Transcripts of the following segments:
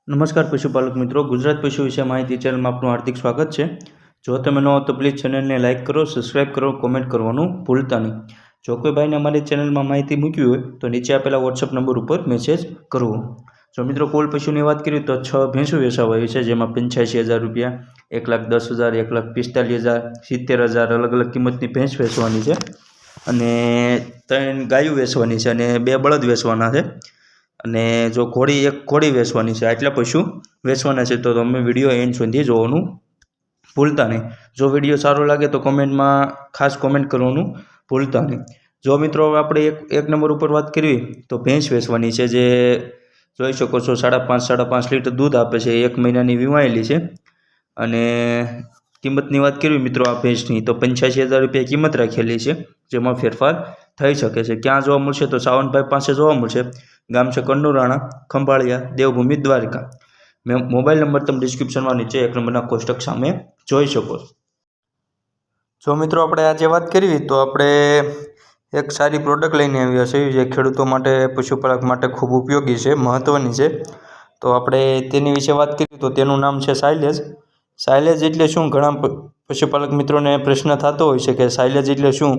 નમસ્કાર પશુપાલક મિત્રો, ગુજરાત પશુ વિશે માહિતી ચેનલમાં આપનું હાર્દિક સ્વાગત છે। જો તમે નવો તો પ્લીઝ ચેનલને લાઇક કરો, સબસ્ક્રાઇબ કરો, કોમેન્ટ કરવાનું ભૂલતા નહીં। જો કોઈ ભાઈને અમારી ચેનલમાં માહિતી મૂકવી હોય તો નીચે આપેલા વોટ્સઅપ નંબર ઉપર મેસેજ કરવો। જો મિત્રો કુલ પશુની વાત કરીએ તો 6 ભેંસો વેચાવા આવી છે, જેમાં 85,000 રૂપિયા, 1,10,000, 1,45,000, 70,000 અલગ અલગ કિંમતની ભેંસ વેચવાની છે અને 3 ગાયો વેચવાની છે અને 2 બળદ વેચવાના છે અને જો એક ઘોડી વેચવાની છે। આટલા પશુ વેચવાના છે તો તમે વિડીયો એન્ડ સુધી જોવાનું ભૂલતા નહીં। જો વિડીયો સારો લાગે તો કોમેન્ટમાં ખાસ કોમેન્ટ કરવાનું ભૂલતા નહીં। જો મિત્રો આપણે એક નંબર ઉપર વાત કરવી તો ભેંસ વેચવાની છે, જે જોઈ શકો છો 5.5 લીટર દૂધ આપે છે, 1 મહિનાની વીમાયેલી છે અને કિંમતની વાત કરવી મિત્રો આ ભેંસની તો 85,000 રૂપિયા કિંમત રાખેલી છે, જેમાં ફેરફાર થઈ શકે છે। ક્યાં જોવા મળશે તો સાવનભાઈ પાસે જોવા મળશે। ગામ છે કંડુરાણા, ખંભાળિયા, દેવભૂમિ, દ્વારકા। મોબાઈલ નંબર તમે ડિસ્ક્રિપ્શનમાં નીચે 1 નંબરના કોષ્ટક સામે જોઈ શકો છો। જો મિત્રો આપણે આજે વાત કરવી તો આપણે એક સારી પ્રોડક્ટ લઈને આવ્યા છે, જે ખેડૂતો માટે, પશુપાલક માટે ખૂબ ઉપયોગી છે, મહત્ત્વની છે। તો આપણે તેની વિશે વાત કરીએ તો તેનું નામ છે સાયલેજ। સાયલેજ એટલે શું? ઘણા પશુપાલક મિત્રોને પ્રશ્ન થતો હોય છે કે સાયલેજ એટલે શું?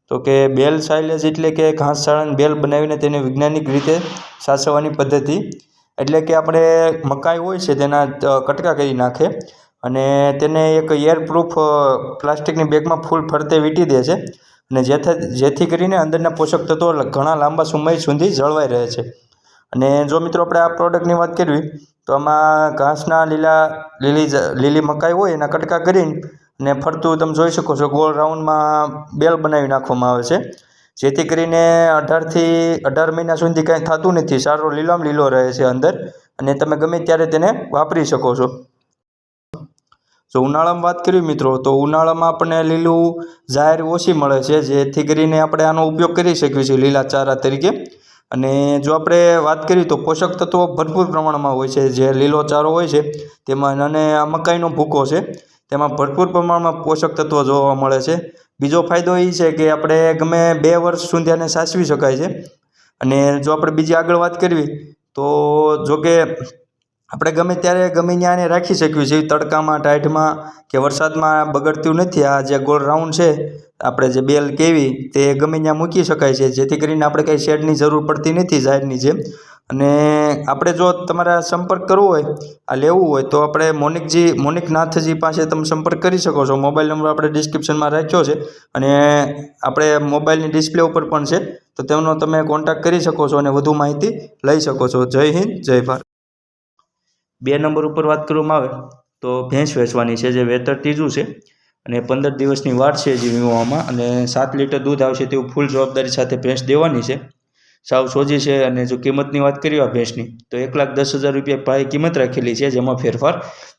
તો કે બેલ સાયલેજ એટલે કે ઘાસચારાની બેલ બનાવીને તેને વૈજ્ઞાનિક રીતે સાચવવાની પદ્ધતિ। એટલે કે આપણે મકાઈ હોય છે તેના કટકા કરી નાખે અને તેને એક એરપ્રૂફ પ્લાસ્ટિકની બેગમાં ફૂલ ફરતે વીંટી દે છે અને જેથી કરીને અંદરના પોષક તત્વો ઘણા લાંબા સમય સુધી જળવાઈ રહે છે। અને જો મિત્રો આપણે આ પ્રોડક્ટની વાત કરવી તો આમાં ઘાસના લીલી મકાઈ હોય એના કટકા કરીને અને ફરતું તમે જોઈ શકો છો ગોળ રાઉન્ડમાં બેલ બનાવી નાખવામાં આવે છે, જેથી કરીને 18 મહિના સુધી કાંઈ થતું નથી, સારો લીલો રહે છે અંદર અને તમે ગમે ત્યારે તેને વાપરી શકો છો। જો ઉનાળામાં વાત કરીએ મિત્રો તો ઉનાળામાં આપણને લીલું ઝાર ઓછી મળે છે, જેથી કરીને આપણે આનો ઉપયોગ કરી શકીએ છીએ લીલા ચારા તરીકે। અને જો આપણે વાત કરીએ તો પોષક તત્વો ભરપૂર પ્રમાણમાં હોય છે, જે લીલો ચારો હોય છે તેમાં, અને આ મકાઈનો ભૂકો છે તેમાં ભરપૂર પ્રમાણમાં પોષક તત્વો જોવા મળે છે। બીજો ફાયદો એ છે કે આપણે ગમે 2 વર્ષ સુધી આને સાચવી શકાય છે। અને જો આપણે બીજી આગળ વાત કરવી તો જો કે આપણે ગમે ત્યારે ગમે ત્યાં આને રાખી શકીએ છીએ, તડકામાં, ટાઢમાં કે વરસાદમાં બગડતું નથી। આ જે ગોળ રાઉન્ડ છે આપણે જે બેલ કેવી તે ગમે ત્યાં મૂકી શકાય છે, જેથી કરીને આપણે કંઈ શેડની જરૂર પડતી નથી ઝાડની જેમ। અને આપણે જો તમારા સંપર્ક કરવો હોય, આ લેવું હોય તો આપણે મોનિક નાથજી પાસે તમે સંપર્ક કરી શકો છો। મોબાઈલ નંબર આપણે ડિસ્ક્રિપ્શનમાં રાખ્યો છે અને આપણે મોબાઈલની ડિસ્પ્લે ઉપર પણ છે, તો તેમનો તમે કોન્ટેક્ટ કરી શકો છો અને વધુ માહિતી લઈ શકો છો। જય હિન્દ, જય ભારત। 2 નંબર ઉપર વાત કરવામાં આવે તો ભેંસ વેચવાની છે, જે વેતર ત્રીજું છે અને 15 દિવસની વાર છે જે વીમવામાં, અને 7 લીટર દૂધ આવશે તેવું ફૂલ જવાબદારી સાથે ભેંસ દેવાની છે, સાવ સોજી છે। અને જો કિંમતની વાત કરીએ આ ભેંસની તો 1,10,000 રૂપિયા ભાઈ કિંમત રાખેલી છે, જેમાં ફેરફાર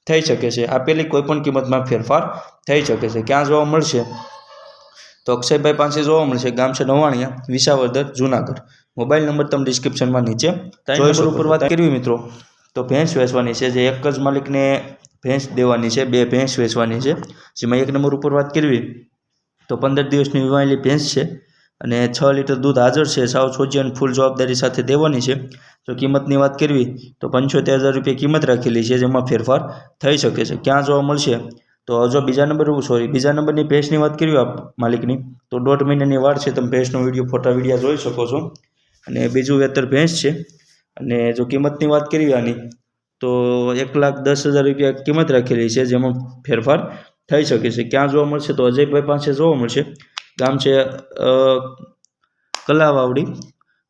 થઈ શકે છે। આપેલી કોઈપણ કિંમતમાં ફેરફાર થઈ શકે છે। ક્યાં જોવા મળશે તો અક્ષયભાઈ પાસે જોવા મળશે। ગામ છે નવાણિયા, વિસાવદર, જુનાગઢ। મોબાઈલ નંબર તમે ડિસ્ક્રિપ્શનમાં નીચે જોઈ શકો। ઉપર વાત કરવી મિત્રો તો ભેંસ વેચવાની છે, જે એક જ માલિકને ભેંસ દેવાની છે, 2 ભેંસ વેચવાની છે, જેમાં 1 નંબર ઉપર વાત કરવી તો 15 દિવસની વીમાયેલી ભેંસ છે અને 6 લીટર દૂધ હાજર છે, સાવ સોજી અને ફૂલ જવાબદારી સાથે દેવાની છે। જો કિંમતની વાત કરવી તો 75,000 રૂપિયા કિંમત રાખેલી છે, જેમાં ફેરફાર થઈ શકે છે। ક્યાં જોવા મળશે તો જો બીજા નંબરની ભેંસની વાત કરવી આ માલિકની તો 1.5 મહિનાની વાર છે, તમે ભેંસનો ફોટા વિડીયો જોઈ શકો છો અને બીજું વેતર ભેંસ છે। અને જો કિંમતની વાત કરવી આની તો 1,10,000 રૂપિયા કિંમત રાખેલી છે, જેમાં ફેરફાર થઈ શકે છે। ક્યાં જોવા મળશે તો અજયભાઈ પાસે જોવા મળશે। ગામ છે કલાવાવડી,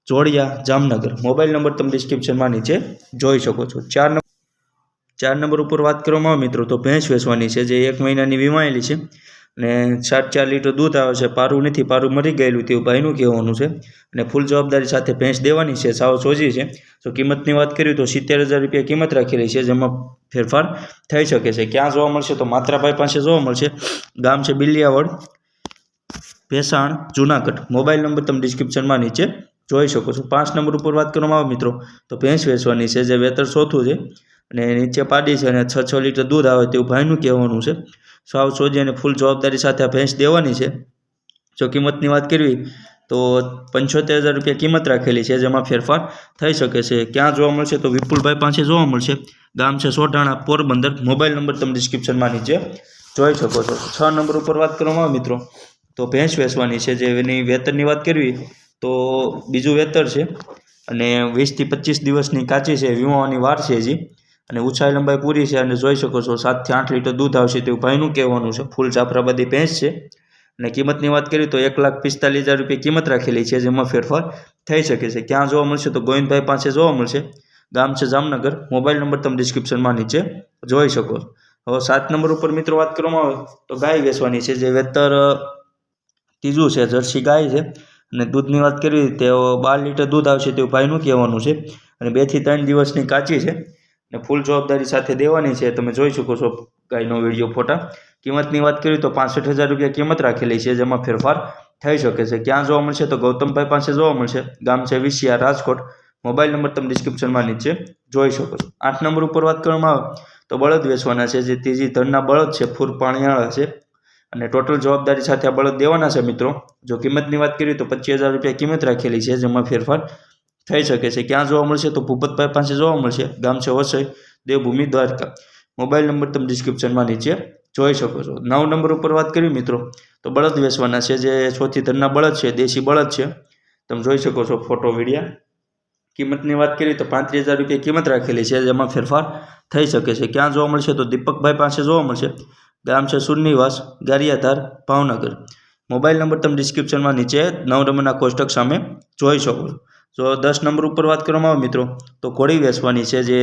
જોડિયા, જામનગર। મોબાઈલ નંબર તમે ડિસ્ક્રિપ્શનમાં નીચે જોઈ શકો છો। 4 નંબર ઉપર વાત કરવામાં આવે મિત્રો તો ભેંસ વેચવાની છે, જે 1 મહિનાની વીમાયેલી છે અને 4 લીટર દૂધ આવે છે, પારું નથી, પારું મરી ગયેલું તેવું ભાઈનું કહેવાનું છે અને ફૂલ જવાબદારી સાથે ભેંસ દેવાની છે, સાવ સોજી છે। જો કિંમતની વાત કરીએ તો 70,000 રૂપિયા કિંમત રાખેલી છે, જેમાં ફેરફાર થઈ શકે છે। ક્યાં જોવા મળશે તો માત્રાભાઈ પાસે જોવા મળશે। ગામ છે બિલિયાવડ, ભેસાણ, જુનાગઢ। મોબાઈલ નંબર તમે ડિસ્ક્રિપ્શનમાં નીચે જોઈ શકો છો। 5 નંબર ઉપર વાત કરવામાં આવે મિત્રો તો ભેંસ વેચવાની છે, જે વેતર ચોથું છે અને નીચે પાડી છે અને 6 લીટર દૂધ આવે તેવું ભાઈનું કહેવાનું છે, સાવ સોજી અને ફૂલ જવાબદારી સાથે આ ભેંસ દેવાની છે। જો કિંમતની વાત કરવી તો 75,000 રૂપિયા કિંમત રાખેલી છે, જેમાં ફેરફાર થઈ શકે છે। ક્યાં જોવા મળશે તો વિપુલભાઈ પાસે જોવા મળશે। ગામ છે સોઢાણા પોરબંદર, મોબાઈલ નંબર તમે ડિસ્ક્રિપ્શનમાં નીચે જોઈ શકો છો. 6 નંબર ઉપર વાત કરવામાં આવે મિત્રો તો ભેંસ વેચવાની છે. જે એની વેતરની વાત કરવી તો બીજું વેતર છે અને 20 થી 25 દિવસની કાચી છે, વીમાવાની વાર છે હજી, અને ઊંચાઈ લંબાઈ પૂરી છે અને જોઈ શકો છો 7 થી 8 લીટર દૂધ આવશે તેવું ભાઈનું કહેવાનું છે. ફૂલ જાફરાબાદી ભેંસ છે અને કિંમતની વાત કરીએ તો 1,45,000 રૂપિયા કિંમત રાખેલી છે, જેમાં ફેરફાર થઈ શકે છે. ક્યાં જોવા મળશે તો ગોવિંદભાઈ પાસે જોવા મળશે. ગામ છે જામનગર, મોબાઈલ નંબર તમે ડિસ્ક્રિપ્શનમાં નીચે જોઈ શકો છો. હવે 7 નંબર ઉપર મિત્રો વાત કરવામાં આવે તો ગાય વેચવાની છે. જે વેતર ત્રીજું છે, જર્સી ગાય છે અને દૂધની વાત કરવી તો 12 લીટર દૂધ આવશે તેવું ભાઈનું કહેવાનું છે અને 2 થી 3 દિવસની કાચી છે અને ફૂલ જવાબદારી સાથે દેવાની છે. તમે જોઈ શકો છો ગાયનો વિડીયો ફોટા. કિંમતની વાત કરીએ તો 65,000 રૂપિયા કિંમત રાખેલી છે, જેમાં ફેરફાર થઈ શકે છે. ક્યાં જોવા મળશે તો ગૌતમભાઈ પાસે જોવા મળશે. ગામ છે વિસિયા, રાજકોટ, મોબાઈલ નંબર તમે ડિસ્ક્રિપ્શનમાં નીચે જોઈ શકો છો. 8 નંબર ઉપર વાત કરવામાં આવે તો બળદ વેચવાના છે. જે ત્રીજી ધરના બળદ છે, ફૂર પાણીયાળા છે અને ટોટલ જવાબદારી સાથે આ બળદ દેવાના છે મિત્રો. જો કિંમતની વાત કરીએ તો 25,000 રૂપિયા કિંમત રાખેલી છે, જેમાં ફેરફાર થઈ શકે છે. ક્યાં જોવા મળશે તો ભૂપતભાઈ પાસે જોવા મળશે. ગામ છે વસઈ, દેવભૂમિ, દ્વારકા, મોબાઈલ નંબર તમે ડિસ્ક્રિપ્શનમાં નીચે જોઈ શકો છો. 9 નંબર ઉપર વાત કરીએ મિત્રો તો બળદ વેચવાના છે. જે ચોથી ધરના બળદ છે, દેશી બળદ છે, તમે જોઈ શકો છો ફોટો વિડીયા. કિંમતની વાત કરીએ તો 35,000 રૂપિયા કિંમત રાખેલી છે, જેમાં ફેરફાર થઈ શકે છે. ક્યાં જોવા મળશે તો દીપકભાઈ પાસે જોવા મળશે. ગામ છે સુરનીવાસ, ગારિયાધાર, ભાવનગર, મોબાઈલ નંબર તમે ડિસ્ક્રિપ્શનમાં નીચે 9 નંબરના કોષ્ટક સામે જોઈ શકો છો. જો 10 નંબર ઉપર વાત કરવામાં આવે મિત્રો તો ઘોડી વેચવાની છે. જે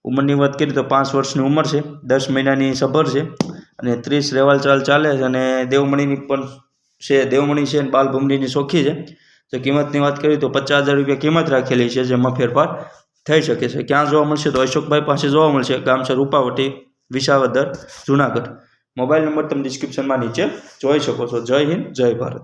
ઉંમરની વાત કરીએ તો 5 વર્ષની ઉંમર છે, 10 મહિનાની સભર છે અને 30 રેવાલ ચાલ ચાલે છે અને દેવમણીની પણ છે, દેવમણી છે અને બાલભૂમડીની ચોખ્ખી છે. તો કિંમતની વાત કરીએ તો 50,000 રૂપિયા કિંમત રાખેલી છે, જેમાં ફેરફાર થઈ શકે છે. ક્યાં જોવા મળશે તો અશોકભાઈ પાસે જોવા મળશે. ગામ છે રૂપાવટી, વિસાવદર, જુનાગઢ, મોબાઈલ નંબર તમે ડિસ્ક્રિપ્શનમાં નીચે જોઈ શકો છો. જય હિન્દ, જય ભારત.